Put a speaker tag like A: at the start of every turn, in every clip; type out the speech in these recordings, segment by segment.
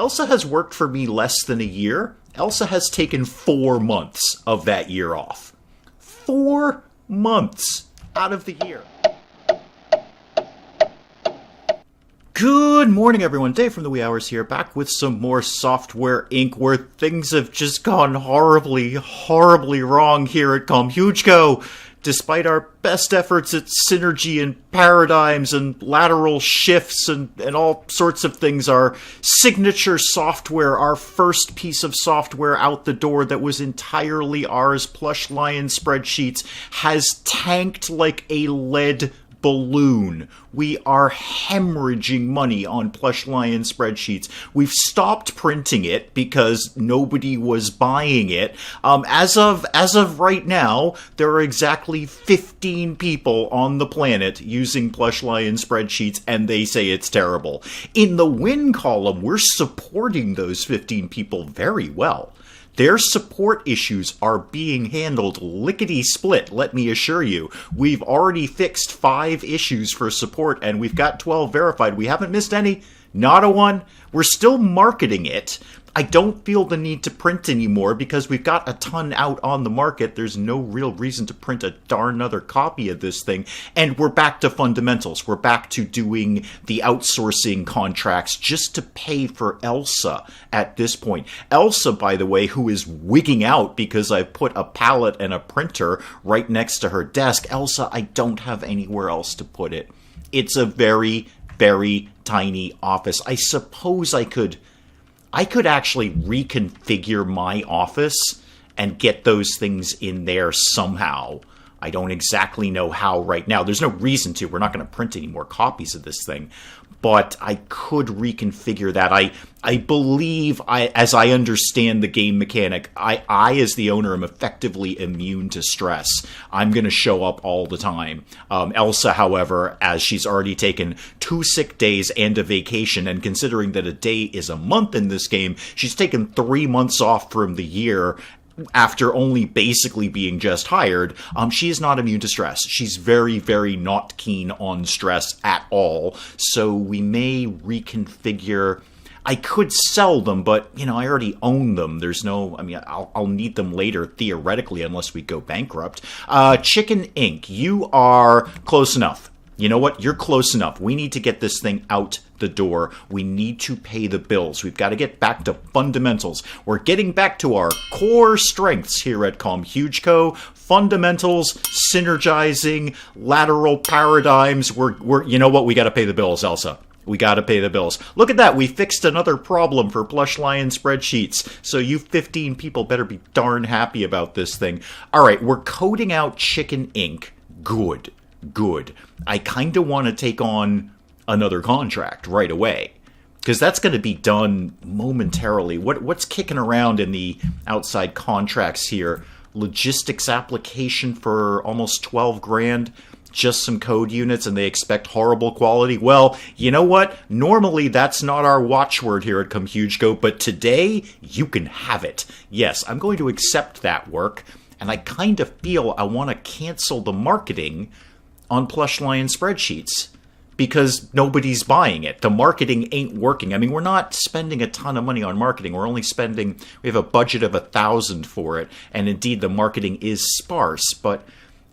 A: Elsa has worked for me less than a year. Elsa has taken 4 months of that year off. 4 months out of the year. Good morning, everyone. Dave from the Wee Hours here, back with some more Software Inc., where things have just gone horribly, horribly wrong here at ComHugeCo. Despite our best efforts at synergy and paradigms and lateral shifts and all sorts of things, our signature software, our first piece of software out the door that was entirely ours, Plush Lion Spreadsheets, has tanked like a lead balloon. We are hemorrhaging money on Plush Lion Spreadsheets. We've stopped printing it because nobody was buying it. As of right now, there are exactly 15 people on the planet using Plush Lion Spreadsheets, and they say it's terrible. In the win column, we're supporting those 15 people very well. Their support issues are being handled lickety-split, let me assure you. We've already fixed 5 issues for support, and we've got 12 verified. We haven't missed any. Not a one. We're still marketing it. I don't feel the need to print anymore because we've got a ton out on the market. There's no real reason to print a darn other copy of this thing. And we're back to fundamentals. We're back to doing the outsourcing contracts just to pay for Elsa at this point. Elsa, by the way, who is wigging out because I put a palette and a printer right next to her desk. Elsa, I don't have anywhere else to put it. It's a very, very tiny office. I suppose I could actually reconfigure my office and get those things in there somehow. I don't exactly know how right now. There's no reason to. We're not going to print any more copies of this thing. But I could reconfigure that. I believe, as I understand the game mechanic, I as the owner am effectively immune to stress. I'm going to show up all the time. Elsa, however, as she's already taken 2 sick days and a vacation, and considering that a day is a month in this game, she's taken 3 months off from the year after only basically being just hired. She is not immune to stress. She's very, very not keen on stress at all. So we may reconfigure. I could sell them, but, I already own them. There's no, I'll need them later, theoretically, unless we go bankrupt. Chicken Inc., you are close enough. You know what? You're close enough. We need to get this thing out the door. We need to pay the bills. We've got to get back to fundamentals. We're getting back to our core strengths here at ComHugeCo. Fundamentals, synergizing, lateral paradigms. You know what? We got to pay the bills, Elsa. We got to pay the bills. Look at that. We fixed another problem for Plush Lion Spreadsheets. So you 15 people better be darn happy about this thing. All right, we're coding out Chicken Inc. Good. I kind of want to take on another contract right away, because that's going to be done momentarily. What's kicking around in the outside contracts here? Logistics application for almost 12 grand, just some code units, and they expect horrible quality. Well, you know what? Normally that's not our watchword here at ComHugeCo, but today you can have it. Yes, I'm going to accept that work, and I kind of feel I want to cancel the marketing on Plush Lion Spreadsheets, because nobody's buying it. The marketing ain't working. We're not spending a ton of money on marketing. We're only we have a budget of $1,000 for it, and indeed the marketing is sparse, but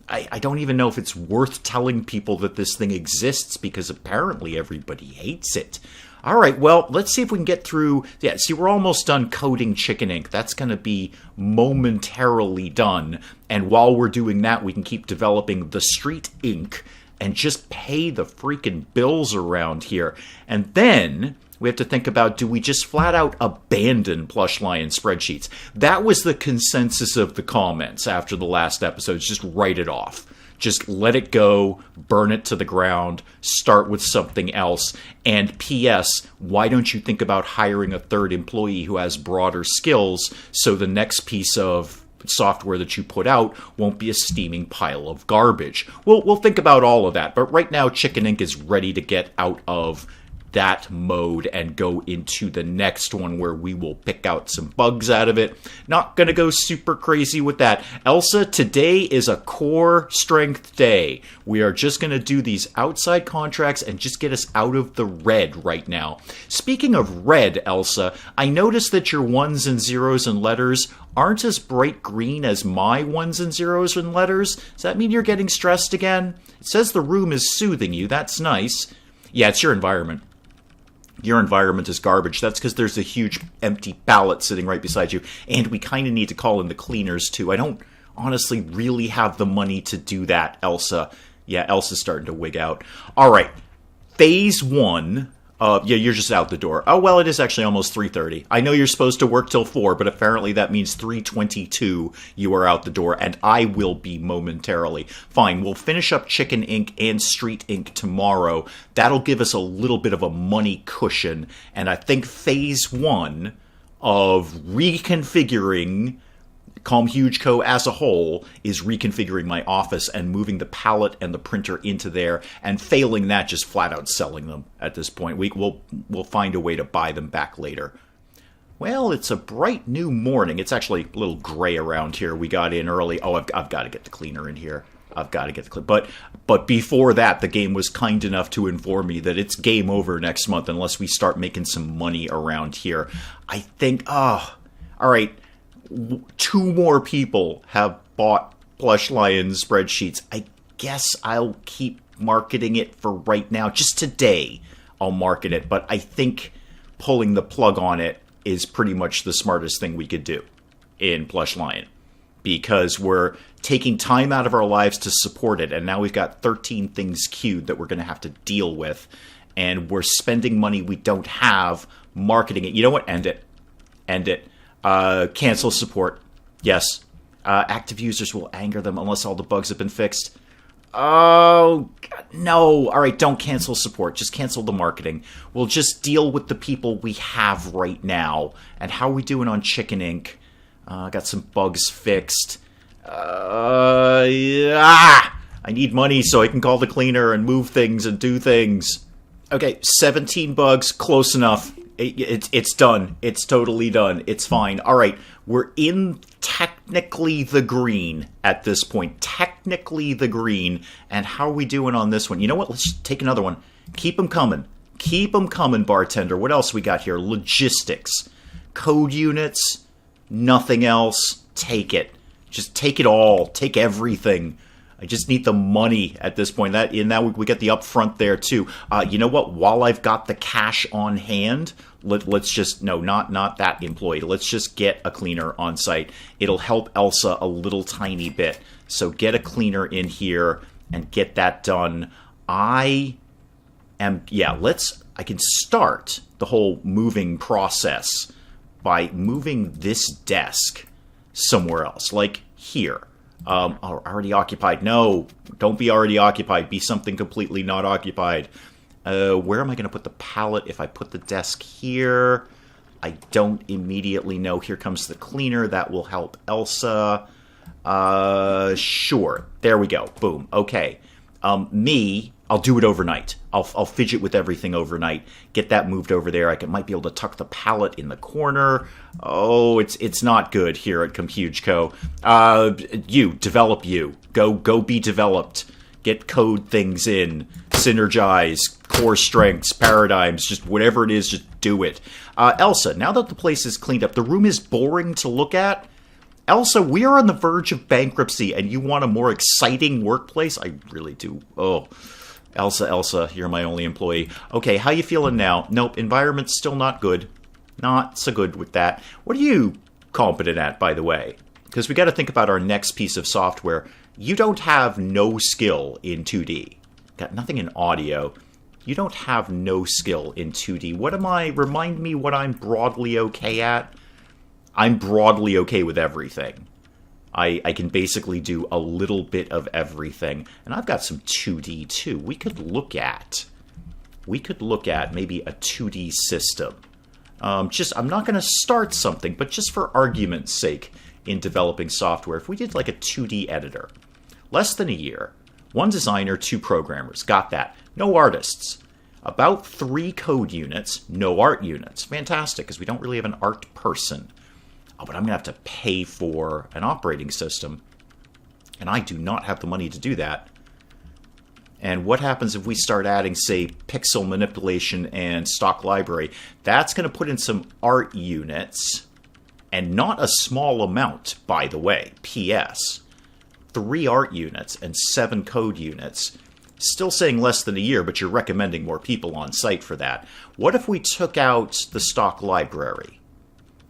A: I don't even know if it's worth telling people that this thing exists, because apparently everybody hates it. All right, well, let's see if we can get through. Yeah, see, we're almost done coding Chicken Inc. That's going to be momentarily done. And while we're doing that, we can keep developing The Street Inc. and just pay the freaking bills around here. And then we have to think about, do we just flat out abandon Plush Lion Spreadsheets? That was the consensus of the comments after the last episode. Just write it off. Just let it go, burn it to the ground, start with something else. And P.S., why don't you think about hiring a third employee who has broader skills, so the next piece of software that you put out won't be a steaming pile of garbage? We'll think about all of that. But right now, Chicken Inc. is ready to get out of that mode and go into the next one where we will pick out some bugs out of it. Not gonna go super crazy with that. Elsa, today is a core strength day. We are just gonna do these outside contracts and just get us out of the red right now. Speaking of red, Elsa, I noticed that your ones and zeros and letters aren't as bright green as my ones and zeros and letters. Does that mean you're getting stressed again? It says the room is soothing you. That's nice. Yeah, it's your environment. Your environment is garbage. That's because there's a huge empty pallet sitting right beside you. And we kind of need to call in the cleaners, too. I don't honestly really have the money to do that, Elsa. Yeah, Elsa's starting to wig out. All right. Phase 1. Yeah, you're just out the door. Oh, well, it is actually almost 3:30. I know you're supposed to work till 4, but apparently that means 3:22 you are out the door, and I will be momentarily. Fine, we'll finish up Chicken Ink and Street Ink tomorrow. That'll give us a little bit of a money cushion, and I think Phase 1 of reconfiguring Calm Huge Co. as a whole is reconfiguring my office and moving the palette and the printer into there, and failing that, just flat out selling them at this point. We'll find a way to buy them back later. Well, it's a bright new morning. It's actually a little gray around here. We got in early. Oh, I've got to get the cleaner in here. I've got to get the cleaner. But before that, the game was kind enough to inform me that it's game over next month unless we start making some money around here. I think, all right. 2 more people have bought Plush Lions spreadsheets. I guess I'll keep marketing it for right now. Just today, I'll market it. But I think pulling the plug on it is pretty much the smartest thing we could do in Plush Lion. Because we're taking time out of our lives to support it. And now we've got 13 things queued that we're going to have to deal with. And we're spending money we don't have marketing it. You know what? End it. End it. Cancel support. Yes. Active users will anger them unless all the bugs have been fixed. Oh, no. All right, don't cancel support. Just cancel the marketing. We'll just deal with the people we have right now. And how are we doing on Chicken Ink? Got some bugs fixed. I need money so I can call the cleaner and move things and do things. Okay, 17 bugs. Close enough. It's done. It's totally done. It's fine. All right. We're in technically the green at this point. Technically the green. And how are we doing on this one? You know what? Let's take another one. Keep them coming. Keep them coming, bartender. What else we got here? Logistics. Code units. Nothing else. Take it. Just take it all. Take everything. I just need the money at this point. Now we get the upfront there too. You know what? While I've got the cash on hand, let's just not that employee. Let's just get a cleaner on site. It'll help Elsa a little tiny bit. So get a cleaner in here and get that done. I can start the whole moving process by moving this desk somewhere else, like here. Already occupied. No, don't be already occupied. Be something completely not occupied. Where am I going to put the pallet if I put the desk here? I don't immediately know. Here comes the cleaner. That will help Elsa. Sure. There we go. Boom. Okay. I'll do it overnight. I'll fidget with everything overnight. Get that moved over there. Might be able to tuck the pallet in the corner. Oh, it's not good here at Compute Co. Develop you. Go be developed. Get code things in. Synergize. Core strengths. Paradigms. Just whatever it is, just do it. Elsa, now that the place is cleaned up, the room is boring to look at. Elsa, we are on the verge of bankruptcy, and you want a more exciting workplace? I really do. Oh, Elsa, you're my only employee. Okay, how you feeling now? Nope, environment's still not good. Not so good with that. What are you competent at, by the way? Because we got to think about our next piece of software. You don't have no skill in 2D. Got nothing in audio. You don't have no skill in 2D. Remind me what I'm broadly okay at? I'm broadly okay with everything. I can basically do a little bit of everything. And I've got some 2D too. We could look at maybe a 2D system. I'm not going to start something, but just for argument's sake in developing software, if we did like a 2D editor, less than a year, 1 designer, 2 programmers, got that. No artists. about 3 code units, no art units. Fantastic, because we don't really have an art person. Oh, but I'm going to have to pay for an operating system. And I do not have the money to do that. And what happens if we start adding, say, pixel manipulation and stock library? That's going to put in some art units. And not a small amount, by the way. P.S. 3 art units and 7 code units. Still saying less than a year, but you're recommending more people on site for that. What if we took out the stock library?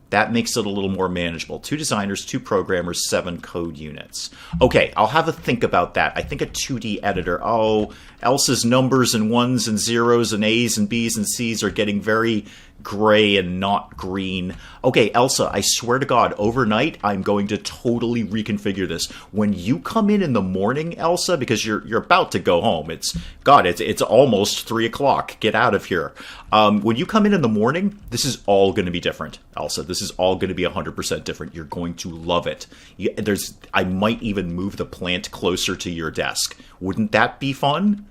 A: That makes it a little more manageable. 2 designers, 2 programmers, 7 code units. Okay, I'll have a think about that. I think a 2D editor. Oh, Elsa's numbers and ones and zeros and A's and B's and C's are getting very gray and not green. Okay, Elsa, I swear to God, overnight, I'm going to totally reconfigure this. When you come in the morning, Elsa, because you're about to go home. It's almost 3 o'clock. Get out of here. When you come in the morning, this is all going to be different, Elsa. This is all going to be 100% different. You're going to love it. I might even move the plant closer to your desk. Wouldn't that be fun?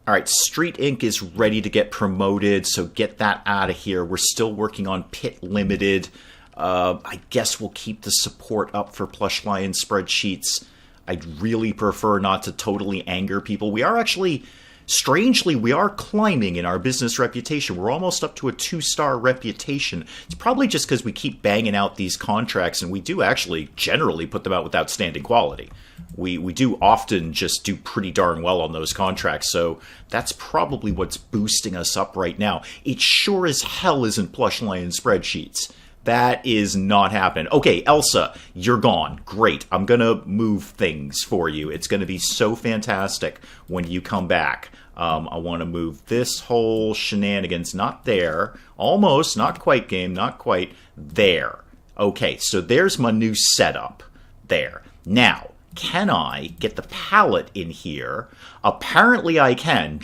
A: All right, Street Inc. is ready to get promoted, so get that out of here. We're still working on Pit Limited. I guess we'll keep the support up for Plush Lion spreadsheets. I'd really prefer not to totally anger people. We are actually, strangely, we are climbing in our business reputation. We're almost up to a 2-star reputation. It's probably just because we keep banging out these contracts, and we do actually generally put them out with outstanding quality. We do often just do pretty darn well on those contracts, so that's probably what's boosting us up right now. It sure as hell isn't Plush Lion spreadsheets. That is not happening. Okay, Elsa, you're gone. Great. I'm going to move things for you. It's going to be so fantastic when you come back. I want to move this whole shenanigans. Not there. Almost. Not quite, game. Not quite. There. Okay, so there's my new setup. There. Now, can I get the palette in here? Apparently I can,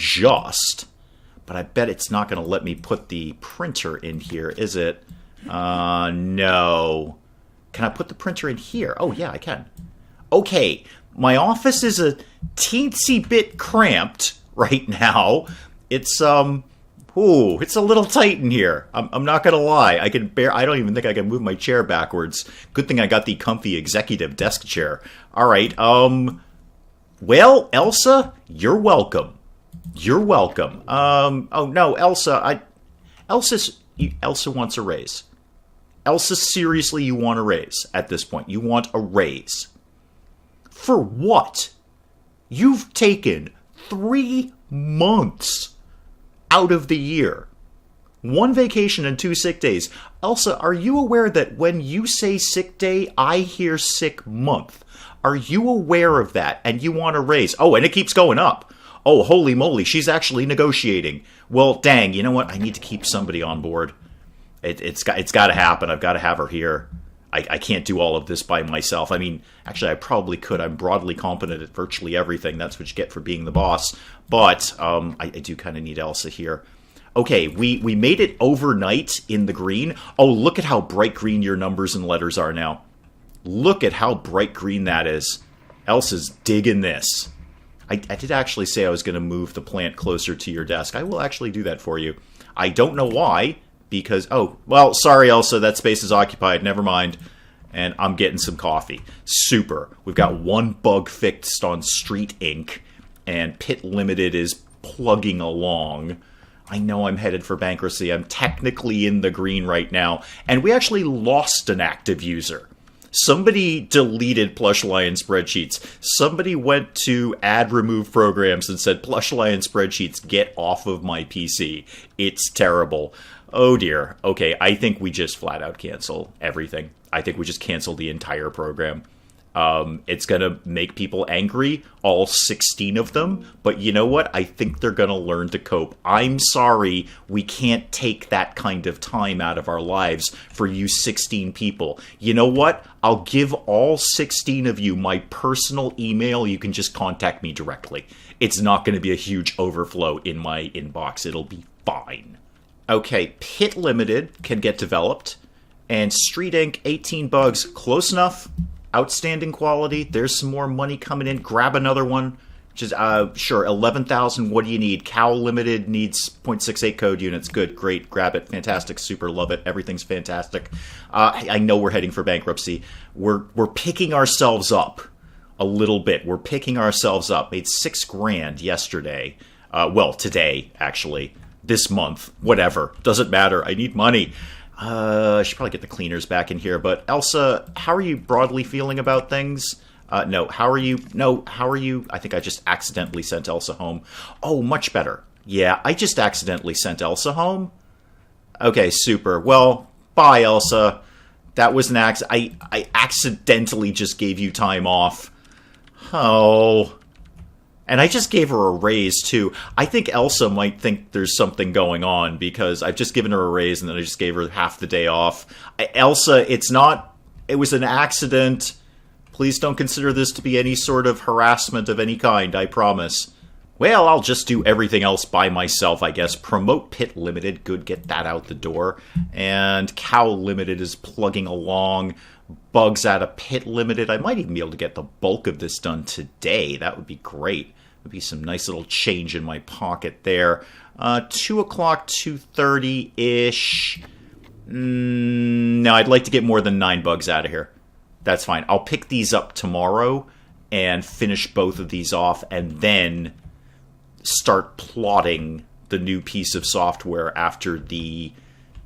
A: but I bet it's not going to let me put the printer in here, is it? No. Can I put the printer in here? Oh, yeah, I can. Okay, my office is a teensy bit cramped right now. It's, it's a little tight in here. I'm not going to lie. I don't even think I can move my chair backwards. Good thing I got the comfy executive desk chair. All right, well, Elsa, you're welcome. You're welcome. Oh, no, Elsa, Elsa wants a raise. Elsa, seriously, you want a raise at this point. You want a raise. For what? You've taken 3 months out of the year. 1 vacation and 2 sick days. Elsa, are you aware that when you say sick day, I hear sick month? Are you aware of that? And you want a raise? Oh, and it keeps going up. Oh, holy moly, she's actually negotiating. Well, dang, you know what? I need to keep somebody on board. It's got to happen. I've got to have her here. I can't do all of this by myself. I mean, actually, I probably could. I'm broadly competent at virtually everything. That's what you get for being the boss. But I do kind of need Elsa here. Okay, we made it overnight in the green. Oh, look at how bright green your numbers and letters are now. Look at how bright green that is. Elsa's digging this. I did actually say I was going to move the plant closer to your desk. I will actually do that for you. I don't know why, because... Oh, well, sorry, Elsa, that space is occupied. Never mind. And I'm getting some coffee. Super. We've got 1 bug fixed on Street Inc., and Pit Limited is plugging along. I know I'm headed for bankruptcy. I'm technically in the green right now. And we actually lost an active user. Somebody deleted Plush Lion spreadsheets. Somebody went to add remove programs and said, Plush Lion spreadsheets, get off of my PC. It's terrible. Oh dear. Okay, I think we just flat out cancel everything. I think we just cancel the entire program. It's going to make people angry, all 16 of them. But you know what? I think they're going to learn to cope. I'm sorry, we can't take that kind of time out of our lives for you 16 people. You know what? I'll give all 16 of you my personal email. You can just contact me directly. It's not going to be a huge overflow in my inbox. It'll be fine. Okay, Pit Limited can get developed. And Street Inc., 18 bugs, close enough. Outstanding quality. There's some more money coming in. Grab another one. Just, sure, 11,000, what do you need? Cow Limited needs 0.68 code units. Good, great, grab it, fantastic, super, love it, everything's fantastic. I know we're heading for bankruptcy. We're picking ourselves up a little bit. We're picking ourselves up. Made $6,000 yesterday. Well, today, actually. This month. Whatever. Doesn't matter. I need money. I should probably get the cleaners back in here. But Elsa, how are you broadly feeling about things? No, how are you? No, how are you? I think I just accidentally sent Elsa home. Oh, much better. Yeah, I just accidentally sent Elsa home. Okay, super. Well, bye, Elsa. That was an accident. I accidentally just gave you time off. Oh. And I just gave her a raise, too. I think Elsa might think there's something going on, because I've just given her a raise, and then I just gave her half the day off. Elsa, it's not... It was an accident. Please don't consider this to be any sort of harassment of any kind, I promise. Well, I'll just do everything else by myself, I guess. Promote Pit Limited. Good, get that out the door. And Cow Limited is plugging along. Bugs out of Pit Limited. I might even be able to get the bulk of this done today. That would be great. It would be some nice little change in my pocket there. 2 o'clock, 2:30-ish. No, I'd like to get more than 9 bugs out of here. That's fine. I'll pick these up tomorrow and finish both of these off, and then start plotting the new piece of software after the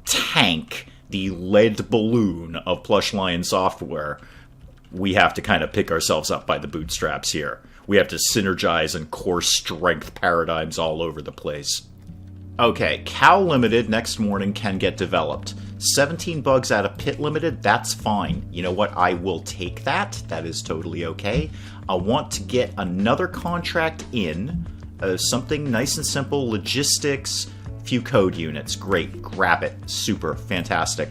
A: tank, the lead balloon of Plush Lion software. We have to kind of pick ourselves up by the bootstraps here. We have to synergize and core strength paradigms all over the place. Okay, Cow Limited next morning can get developed. 17 bugs out of Pit Limited, that's fine. You know what? I will take that. That is totally okay. I want to get another contract in. Something nice and simple. Logistics, few code units. Great. Grab it. Super. Fantastic.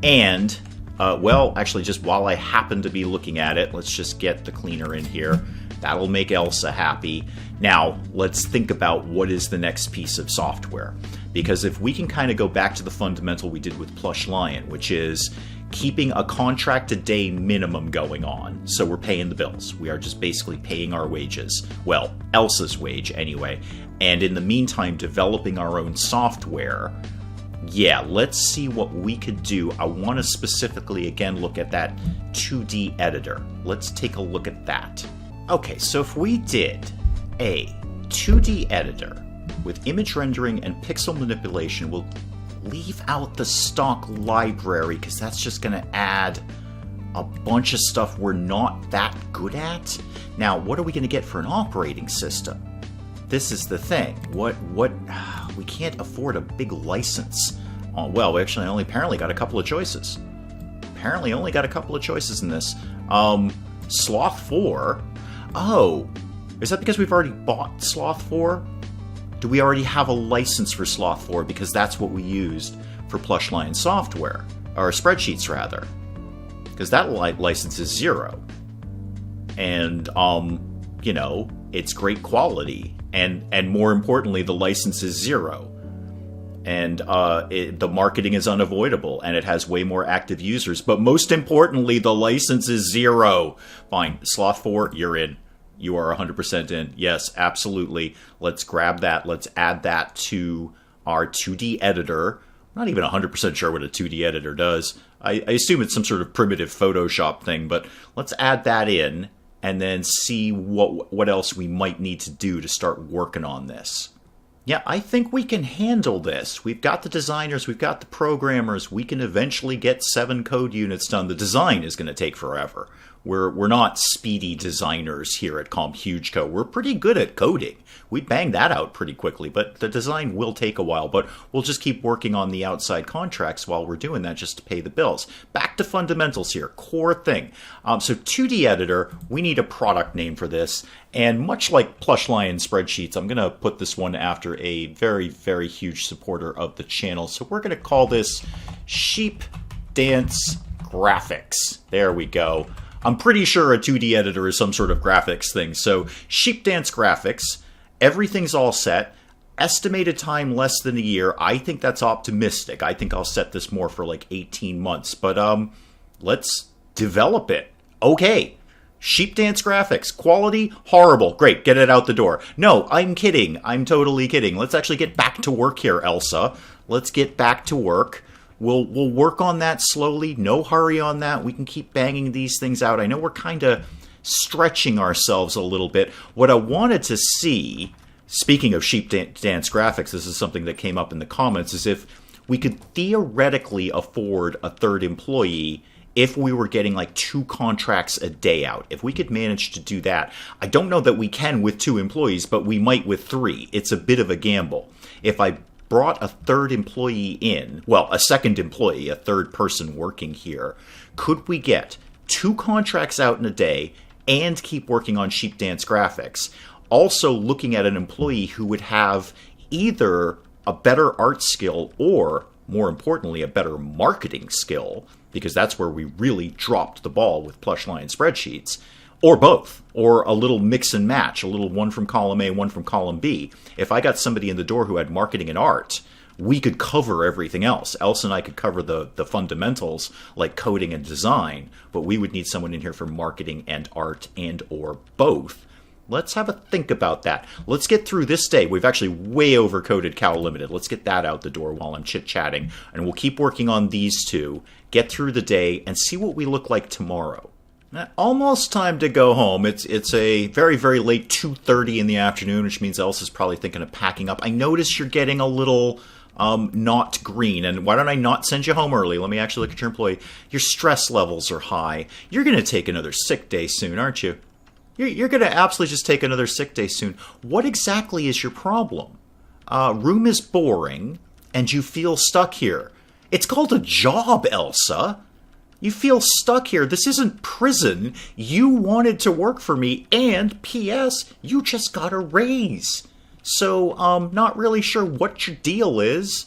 A: And, well, actually, just while I happen to be looking at it, let's just get the cleaner in here. That'll make Elsa happy. Now, let's think about what is the next piece of software. Because if we can kind of go back to the fundamental we did with Plush Lion, which is keeping a contract a day minimum going on, so we're paying the bills. We are just basically paying our wages. Well, Elsa's wage anyway. And in the meantime, developing our own software. Yeah, let's see what we could do. I want to specifically, again, look at that 2D editor. Let's take a look at that. Okay, so if we did a 2D editor with image rendering and pixel manipulation, we'll leave out the stock library because that's just going to add a bunch of stuff we're not that good at. Now, what are we going to get for an operating system? This is the thing. What we can't afford a big license. Oh, well, we actually only apparently got a couple of choices. Apparently only got a couple of choices in this. Sloth 4. Oh, is that because we've already bought Sloth 4? Do we already have a license for Sloth 4 because that's what we used for Plush Lion software? Or spreadsheets, rather. Because that license is 0. And, you know, it's great quality. And more importantly, the license is 0. And the marketing is unavoidable, and it has way more active users. But most importantly, the license is 0. Fine, Sloth 4, you're in. You are 100% in. Yes, absolutely. Let's grab that. Let's add that to our 2D editor. I'm not even 100% sure what a 2D editor does. I assume it's some sort of primitive Photoshop thing, but let's add that in and then see what else we might need to do to start working on this. Yeah, I think we can handle this. We've got the designers, we've got the programmers. We can eventually get 7 code units done. The design is going to take forever. We're not speedy designers here at CompHugeCo. We're pretty good at coding. We bang that out pretty quickly, but the design will take a while. But we'll just keep working on the outside contracts while we're doing that just to pay the bills. Back to fundamentals here, core thing. So 2D editor, we need a product name for this. And much like Plush Lion spreadsheets, I'm going to put this one after a very, very huge supporter of the channel. So we're going to call this Sheep Dance Graphics. There we go. I'm pretty sure a 2D editor is some sort of graphics thing. So Sheep Dance Graphics, everything's all set. Estimated time less than a year. I think that's optimistic. I think I'll set this more for like 18 months. But let's develop it. Okay. Sheep Dance Graphics. Quality, horrible. Great, get it out the door. No, I'm kidding. I'm totally kidding. Let's actually get back to work here, Elsa. Let's get back to work. We'll work on that slowly. No hurry on that. We can keep banging these things out. I know we're kind of stretching ourselves a little bit. What I wanted to see, speaking of Sheep Dance Graphics, this is something that came up in the comments, is if we could theoretically afford a third employee if we were getting like 2 contracts a day out. If we could manage to do that. I don't know that we can with 2 employees, but we might with 3. It's a bit of a gamble. If I brought a third employee in, well, a second employee, a third person working here, could we get 2 contracts out in a day and keep working on Sheep Dance Graphics? Also looking at an employee who would have either a better art skill or, more importantly, a better marketing skill, because that's where we really dropped the ball with Plush Lion spreadsheets, or both, or a little mix and match, a little one from column A, one from column B. If I got somebody in the door who had marketing and art, we could cover everything else. Elsa and I could cover the fundamentals like coding and design, but we would need someone in here for marketing and art and or both. Let's have a think about that. Let's get through this day. We've actually way overcoded Cow Limited. Let's get that out the door while I'm chit-chatting, and we'll keep working on these 2, get through the day, and see what we look like tomorrow. Almost time to go home. It's a very, very late 2:30 in the afternoon, which means Elsa's probably thinking of packing up. I notice you're getting a little not green, and why don't I not send you home early? Let me actually look at your employee. Your stress levels are high. You're going to take another sick day soon, aren't you? You're going to absolutely just take another sick day soon. What exactly is your problem? Room is boring, and you feel stuck here. It's called a job, Elsa. You feel stuck here. This isn't prison. You wanted to work for me, and P.S., you just got a raise. So, not really sure what your deal is.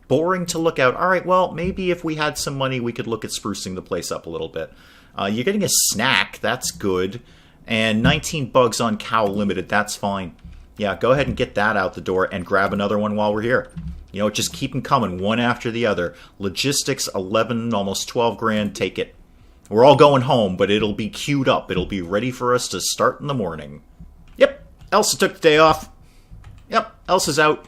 A: Boring to look at. All right, well, maybe if we had some money, we could look at sprucing the place up a little bit. You're getting a snack. That's good. And 19 bugs on Cow Limited. That's fine. Yeah, go ahead and get that out the door and grab another one while we're here. You know, just keep them coming one after the other. Logistics, 11, almost 12 grand. Take it. We're all going home, but it'll be queued up. It'll be ready for us to start in the morning. Yep, Elsa took the day off. Yep, Elsa's out.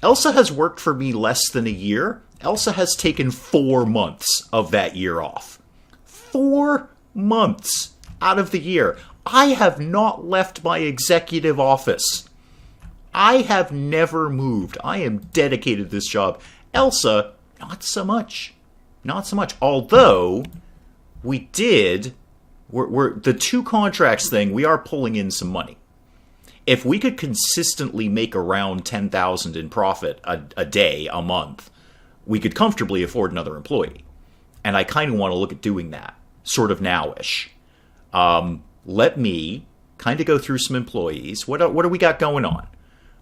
A: Elsa has worked for me less than a year. Elsa has taken 4 months of that year off. 4 months out of the year. I have not left my executive office. I have never moved. I am dedicated to this job. Elsa, not so much. Not so much. Although, we're the 2 contracts thing, we are pulling in some money. If we could consistently make around $10,000 in profit a day, a month, we could comfortably afford another employee. And I kind of want to look at doing that, sort of now-ish. Let me kind of go through some employees. What do we got going on?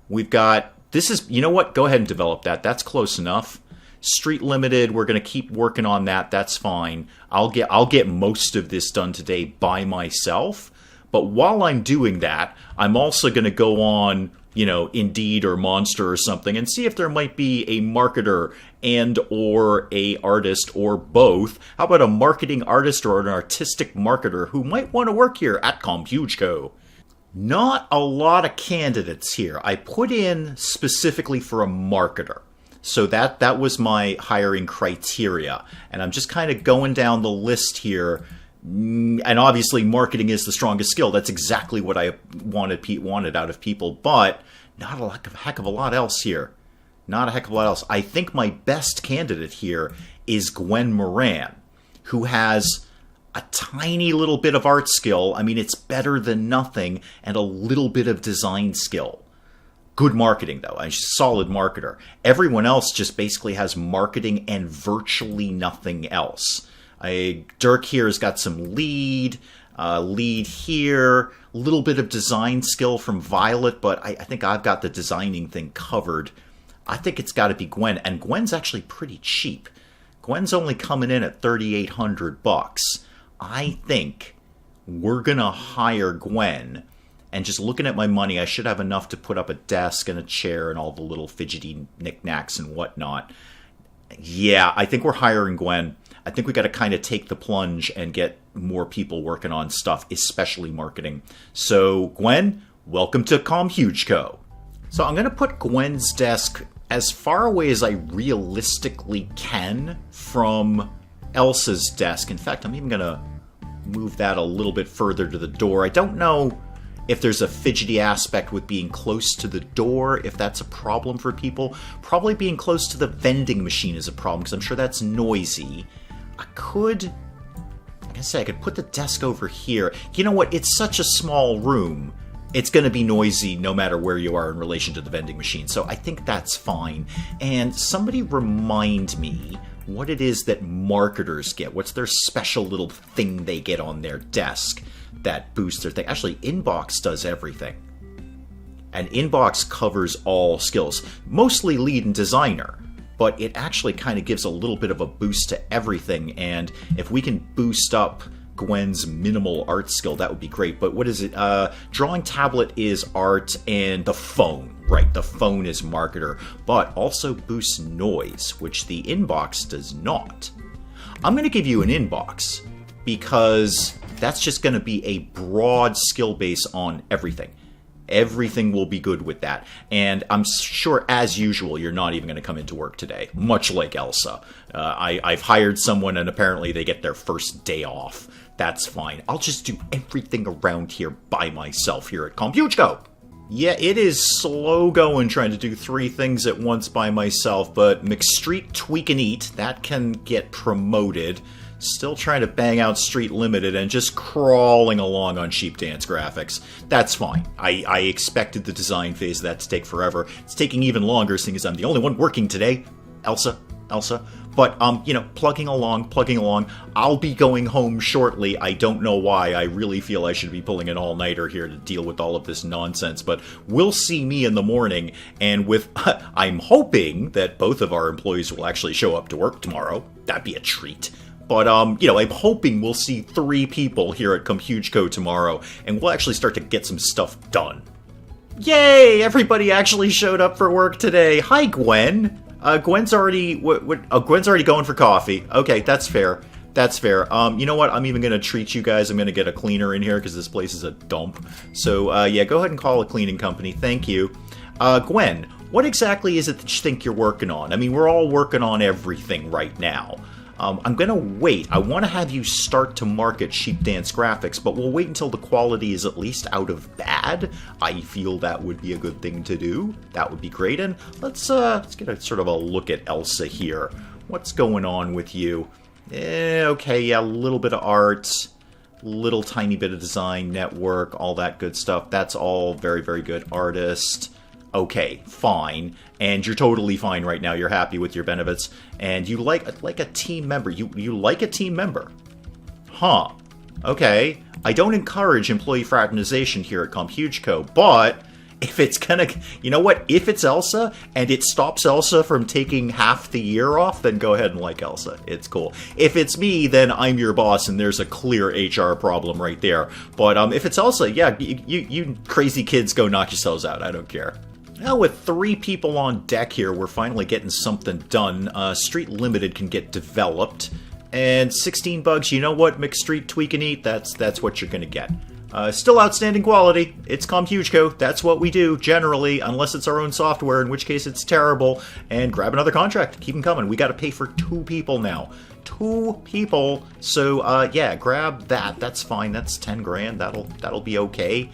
A: We've got, this is, you know what? Go ahead and develop that. That's close enough. Street Limited, we're going to keep working on that. That's fine. I'll get most of this done today by myself. But while I'm doing that, I'm also going to go on, you know, Indeed or Monster or something and see if there might be a marketer and or a artist or both. How about a marketing artist or an artistic marketer who might want to work here at CompugeCo? Not a lot of candidates here. I put in specifically for a marketer. So that was my hiring criteria. And I'm just kind of going down the list here. And obviously marketing is the strongest skill. That's exactly what I wanted out of people. But not a heck of a lot else here. Not a heck of a lot else. I think my best candidate here is Gwen Moran, who has a tiny little bit of art skill. I mean, it's better than nothing, and a little bit of design skill. Good marketing, though. She's a solid marketer. Everyone else just basically has marketing and virtually nothing else. Dirk here has got some lead here, a little bit of design skill from Violet, but I think I've got the designing thing covered. I think it's got to be Gwen, and Gwen's actually pretty cheap. Gwen's only coming in at $3,800. I think we're going to hire Gwen, and just looking at my money, I should have enough to put up a desk and a chair and all the little fidgety knickknacks and whatnot. Yeah, I think we're hiring Gwen. I think we got to kind of take the plunge and get more people working on stuff, especially marketing. So, Gwen, welcome to ComHugeCo. So I'm going to put Gwen's desk as far away as I realistically can from Elsa's desk. In fact, I'm even going to move that a little bit further to the door. I don't know if there's a fidgety aspect with being close to the door, if that's a problem for people. Probably being close to the vending machine is a problem, because I'm sure that's noisy. I could, like I say, I could put the desk over here. You know what? It's such a small room. It's going to be noisy no matter where you are in relation to the vending machine, so I think that's fine. And somebody remind me what it is that marketers get. What's their special little thing they get on their desk that boosts their thing? Actually, Inbox does everything. And Inbox covers all skills, mostly lead and designer, but it actually kind of gives a little bit of a boost to everything. And if we can boost up Gwen's minimal art skill, that would be great. But what is it? Drawing tablet is art, and the phone, right? The phone is marketer, but also boosts noise, which the Inbox does not. I'm going to give you an Inbox because that's just going to be a broad skill base on everything. Everything will be good with that. And I'm sure, as usual, you're not even going to come into work today, much like Elsa. I've hired someone, and apparently they get their first day off. That's fine. I'll just do everything around here by myself here at ComHugeCo. Yeah, it is slow going trying to do 3 things at once by myself, but McStreet Tweak and Eat, that can get promoted. Still trying to bang out Street Limited and just crawling along on Sheep Dance graphics. That's fine. I expected the design phase of that to take forever. It's taking even longer, seeing as I'm the only one working today. Elsa. But, you know, plugging along. I'll be going home shortly. I don't know why. I really feel I should be pulling an all-nighter here to deal with all of this nonsense. But we'll see me in the morning, and with I'm hoping that both of our employees will actually show up to work tomorrow. That'd be a treat. But, you know, I'm hoping we'll see 3 people here at ComHugeCo tomorrow, and we'll actually start to get some stuff done. Yay! Everybody actually showed up for work today. Hi, Gwen. Gwen's already Gwen's already going for coffee. Okay, that's fair. You know what? I'm even going to treat you guys. I'm going to get a cleaner in here because this place is a dump. So, yeah, go ahead and call a cleaning company. Thank you. Gwen, what exactly is it that you think you're working on? I mean, we're all working on everything right now. I'm going to wait. I want to have you start to market Sheep Dance graphics, but we'll wait until the quality is at least out of bad. I feel that would be a good thing to do. That would be great. And let's get a sort of a look at Elsa here. What's going on with you? Okay, yeah, a little bit of art, little tiny bit of design, network, all that good stuff. That's all very, very good. Artist. Okay, fine. And you're totally fine right now. You're happy with your benefits. And you like a team member. You like a team member. Huh. Okay. I don't encourage employee fraternization here at ComHugeCo, but if it's gonna... You know what? If it's Elsa, and it stops Elsa from taking half the year off, then go ahead and like Elsa. It's cool. If it's me, then I'm your boss, and there's a clear HR problem right there. But if it's Elsa, yeah, you crazy kids go knock yourselves out. I don't care. Now, with 3 people on deck here, we're finally getting something done. Street Limited can get developed. And 16 bugs, you know what, McStreet Tweak and Eat, that's what you're gonna get. Still outstanding quality. It's ComHugeCo. That's what we do, generally, unless it's our own software, in which case it's terrible. And grab another contract. Keep them coming. We gotta pay for 2 people now. 2 people. So, yeah, grab that. That's fine. That's 10 grand. That'll be okay.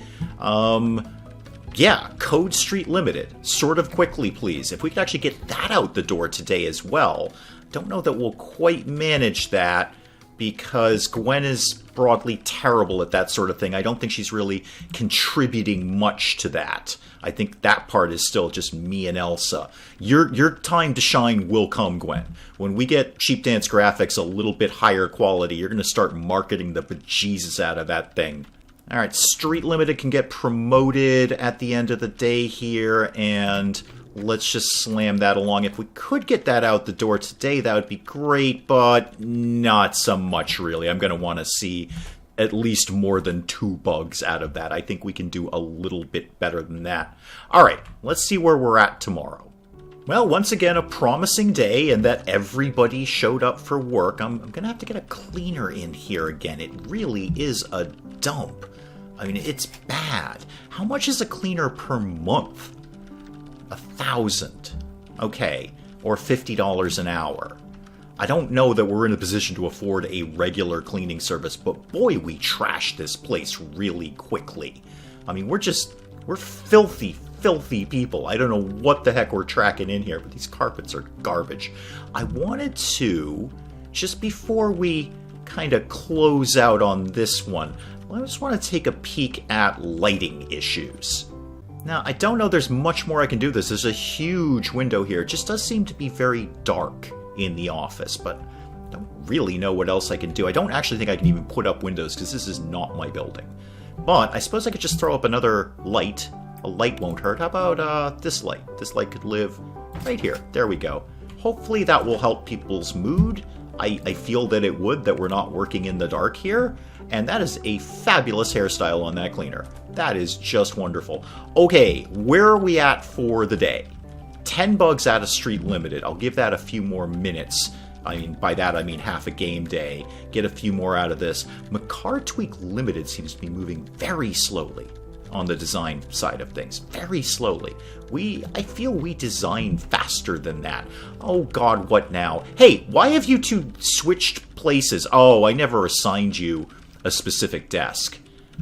A: Yeah, Code Street Limited. Sort of quickly, please. If we could actually get that out the door today as well. Don't know that we'll quite manage that because Gwen is broadly terrible at that sort of thing. I don't think she's really contributing much to that. I think that part is still just me and Elsa. Your time to shine will come, Gwen. When we get Sheep Dance graphics a little bit higher quality, you're going to start marketing the bejesus out of that thing. Alright, Street Limited can get promoted at the end of the day here, and let's just slam that along. If we could get that out the door today, that would be great, but not so much, really. I'm going to want to see at least more than 2 bugs out of that. I think we can do a little bit better than that. Alright, let's see where we're at tomorrow. Well, once again, a promising day, and that everybody showed up for work. I'm going to have to get a cleaner in here again. It really is a dump. I mean, it's bad. How much is a cleaner per month? 1,000. Okay. Or $50 an hour. I don't know that we're in a position to afford a regular cleaning service, but boy, we trashed this place really quickly. I mean, we're filthy people. I don't know what the heck we're tracking in here, but these carpets are garbage. I wanted to, just before we kind of close out on this one, I just want to take a peek at lighting issues. Now, I don't know there's much more I can do this. There's a huge window here. It just does seem to be very dark in the office, but I don't really know what else I can do. I don't actually think I can even put up windows because this is not my building. But I suppose I could just throw up another light. A light won't hurt. How about this light? This light could live right here. There we go. Hopefully that will help people's mood. I feel that it would, that we're not working in the dark here. And that is a fabulous hairstyle on that cleaner. That is just wonderful. Okay, where are we at for the day? 10 bugs out of Street Limited. I'll give that a few more minutes. I mean, by that I mean half a game day. Get a few more out of this. McCartweek Limited seems to be moving very slowly on the design side of things. Very slowly. I feel we design faster than that. Oh god, what now? Hey, why have you two switched places? Oh, I never assigned you a specific desk.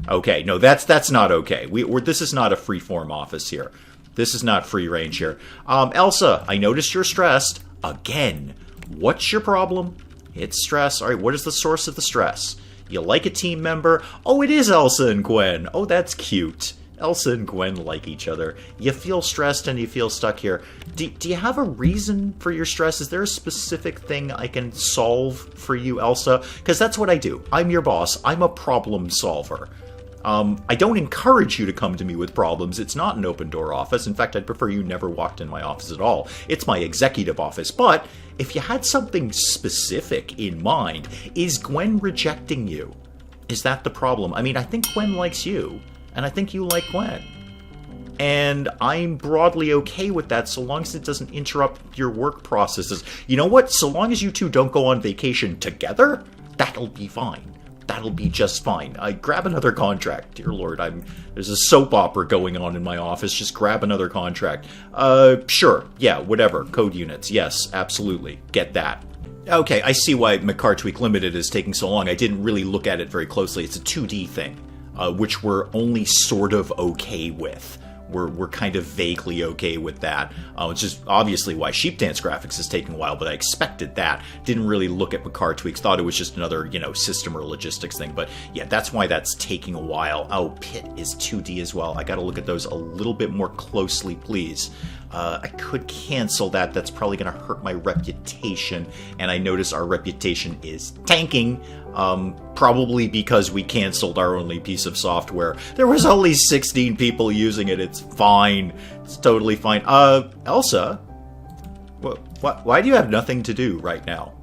A: Okay, no, that's not okay. This is not a freeform office here. This is not free range here. Elsa, I noticed you're stressed. Again. What's your problem? It's stress. Alright, what is the source of the stress? You like a team member? Oh, it is Elsa and Gwen. Oh, that's cute. Elsa and Gwen like each other. You feel stressed and you feel stuck here. Do you have a reason for your stress? Is there a specific thing I can solve for you, Elsa? Because that's what I do. I'm your boss. I'm a problem solver. I don't encourage you to come to me with problems. It's not an open door office. In fact, I'd prefer you never walked in my office at all. It's my executive office. But if you had something specific in mind, is Gwen rejecting you? Is that the problem? I mean, I think Gwen likes you, and I think you like Gwen. And I'm broadly okay with that so long as it doesn't interrupt your work processes. You know what? So long as you two don't go on vacation together, that'll be fine. That'll be just fine. I grab another contract. Dear Lord, there's a soap opera going on in my office. Just grab another contract. Sure. Yeah, whatever. Code units. Yes, absolutely. Get that. Okay, I see why McCartweek Limited is taking so long. I didn't really look at it very closely. It's a 2D thing, which we're only sort of okay with. We're kind of vaguely okay with that, which is obviously why Sheep Dance Graphics is taking a while, but I expected that. Didn't really look at McCartweeks, thought it was just another, system or logistics thing, but yeah, that's why that's taking a while. Oh, Pit is 2D as well. I gotta look at those a little bit more closely, please. I could cancel that. That's probably gonna hurt my reputation, and I notice our reputation is tanking. Probably because we canceled our only piece of software. There was only 16 people using it. It's fine. It's totally fine. Elsa, why do you have nothing to do right now?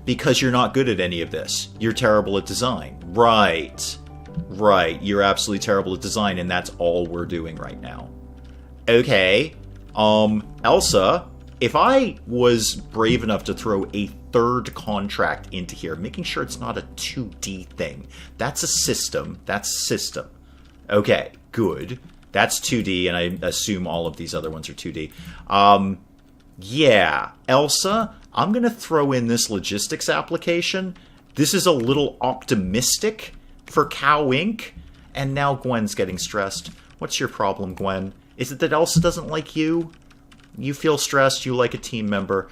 A: Because you're not good at any of this. You're terrible at design. Right. You're absolutely terrible at design, and that's all we're doing right now. Okay. Elsa, if I was brave enough to throw a third contract into here, making sure it's not a 2D thing. That's a system. That's system. Okay, good. That's 2D, and I assume all of these other ones are 2D. Yeah, Elsa, I'm going to throw in this logistics application. This is a little optimistic for Cow Inc., and now Gwen's getting stressed. What's your problem, Gwen? Is it that Elsa doesn't like you? You feel stressed, you like a team member.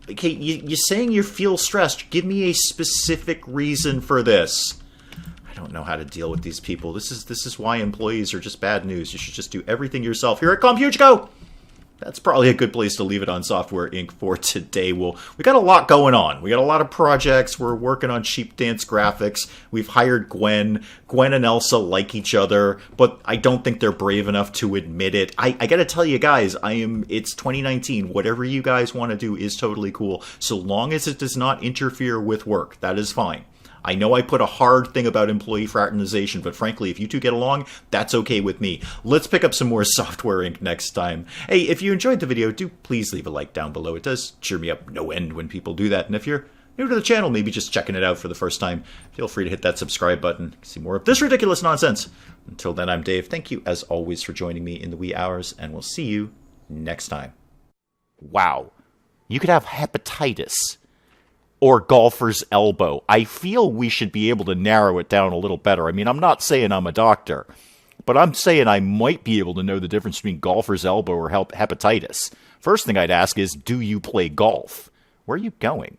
A: Okay, you're saying you feel stressed. Give me a specific reason for this. I don't know how to deal with these people. This is why employees are just bad news. You should just do everything yourself. Here at ComputeGo! That's probably a good place to leave it on Software Inc. for today. We got a lot going on. We got a lot of projects. We're working on Sheep Dance Graphics. We've hired Gwen. Gwen and Elsa like each other, but I don't think they're brave enough to admit it. I gotta tell you guys, it's 2019. Whatever you guys want to do is totally cool, so long as it does not interfere with work. That is fine. I know I put a hard thing about employee fraternization, but frankly, if you two get along, that's okay with me. Let's pick up some more Software Inc. next time. Hey, if you enjoyed the video, do please leave a like down below. It does cheer me up no end when people do that. And if you're new to the channel, maybe just checking it out for the first time, feel free to hit that subscribe button to see more of this ridiculous nonsense. Until then, I'm Dave. Thank you, as always, for joining me in the wee hours, and we'll see you next time. Wow. You could have hepatitis or golfer's elbow. I feel we should be able to narrow it down a little better. I mean, I'm not saying I'm a doctor, but I'm saying I might be able to know the difference between golfer's elbow or hepatitis. First thing I'd ask is, do you play golf? Where are you going?